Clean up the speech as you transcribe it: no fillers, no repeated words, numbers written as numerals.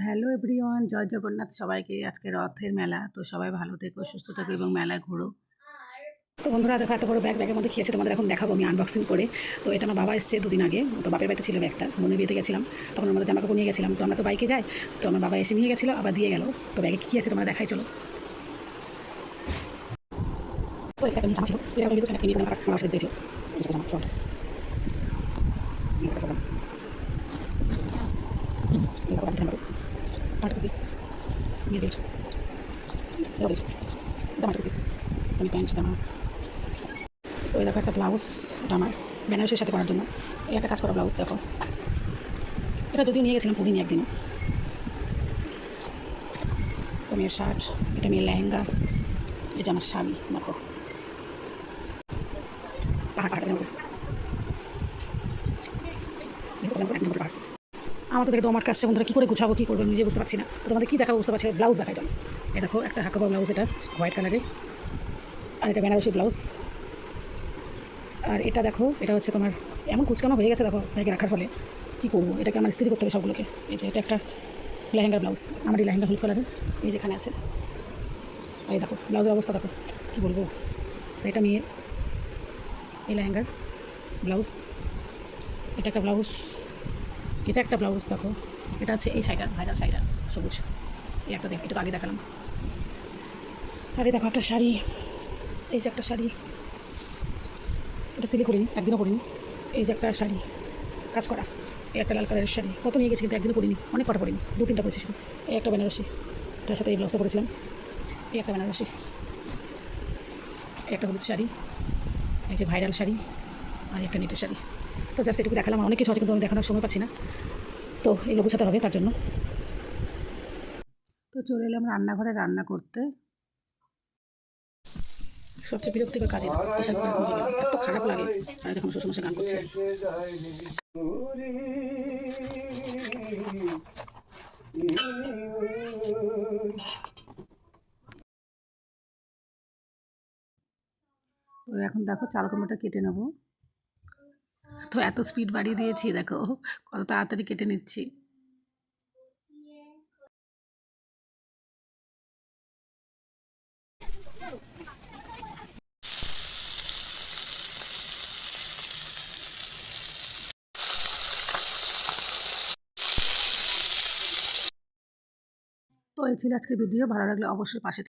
Hello everyone, জয় জগন্নাথ সবাইকে। আজকে রথের মেলা, তো সবাই ভালো থেকো, সুস্থ থেকো এবং মেলায় ঘোরো। তো বন্ধুরা দেখো, এত বড় ব্যাগের মধ্যে খেয়েছে, তোমাদের এখন দেখাবো আমি আনবক্সিং করে। তো এটা আমার বাবা এসছে দুদিন আগে, তো বাপের বাড়িতে ছিল ব্যাগটা, বোনের বিয়েতে গেছিলাম, তখন আমাদের জামা কাপড় নিয়ে গেছিলাম, তো আমরা তো বাইকে যাই, তো আমার বাবা এসে নিয়ে গেছিলো, আবার দিয়ে গেল। তো ব্যাগে কী আছে তোমরা দেখাই চলো। তো এটা একটা জামা ছিল, এটা নিয়ে আমার বাবার সাথে দিয়েছিল জামা ফ্রন্ট। প্যান্ট জামা। তো এই দেখো একটা ব্লাউজ, এটা আমার বেনারসির সাথে করার জন্য এই একটা কাজ করা ব্লাউজ। দেখো এটা যদিও নিয়ে গেছিলাম পুদিনি একদিনও। তো মেয়ের শার্ট, এটা মেয়ের লেহেঙ্গা, এই যে আমার শাড়ি দেখো, পাহাড় পাহাড় আমার তো দেখে তো আমার কাছে বন্ধুরা কী করে গুছাবো, কী করবো নিজে বুঝতে পারছি না। তো তোমাদের কী দেখাবো বুঝতে পারছি, ব্লাউজ দেখাই চলো। এই দেখো একটা হাকাবা ব্লাউজ, এটা হোয়াইট কালারের, আর এটা বেনারসি ব্লাউজ। আর এটা দেখো, এটা হচ্ছে তোমার এমন কুচকানো হয়ে গেছে দেখো ব্যাগে রাখার ফলে, কী করবো, এটাকে আমার ইস্ত্রি করতে হবে সবগুলোকে। এই যে এটা একটা লেহেঙ্গার ব্লাউজ, আমার এই লেহেঙ্গা হলুদ কালারের, এই যেখানে আছে। আর এই দেখো ব্লাউজের অবস্থা দেখো, কী বলবো। এটা মেয়ে এই লেহেঙ্গার ব্লাউজ, এটা একটা ব্লাউজ, এটা একটা ব্লাউজ দেখো, এটা হচ্ছে এই শাড়িটার ভাইরাল শাড়িটা সবুজ, এই একটা দেখ, এটা তো আগে দেখালাম। আর এই দেখো একটা শাড়ি, এই যে একটা শাড়ি, এটা সিলি করিনি, একদিনও পরিনি। এই যে একটা শাড়ি কাজ করা, এই একটা লাল কালারের শাড়ি, কত নিয়ে গেছি কিন্তু একদিনও পরিনি, অনেক কটা পরিনি, 2-3টা পরেছি শুধু। এই একটা বেনারসি, তার সাথে এই ব্লাউজটা পরেছিলাম, এই একটা বেনারসি, এই একটা হলুদ শাড়ি, এই যে ভাইরাল শাড়ি, আর একটা নেটের শাড়ি। তো জাস্ট এটুকু দেখালাম, অনেক কিছু আছে কিন্তু আমি দেখানোর সময় পাচ্ছি না, তো এগুলো গোছাতে হবে তার জন্য। তো চলে এলাম রান্নাঘরে রান্না করতে। সবচেয়ে বিরক্তিকর কাজে প্রেশার কুকার এরকম হয়ে গেল, এত খারাপ লাগে। আর দেখুন শ্বশুরমশাই গান করছে। তো এখন দেখো চাল কুমড়োটা কেটে নেবো। তো এত স্পিড বাড়িয়ে দিয়েছি, দেখো কত তাড়াতাড়ি কেটে নিচ্ছি। তো এই ছিল আজকের ভিডিও, ভালো লাগলে অবশ্যই পাশে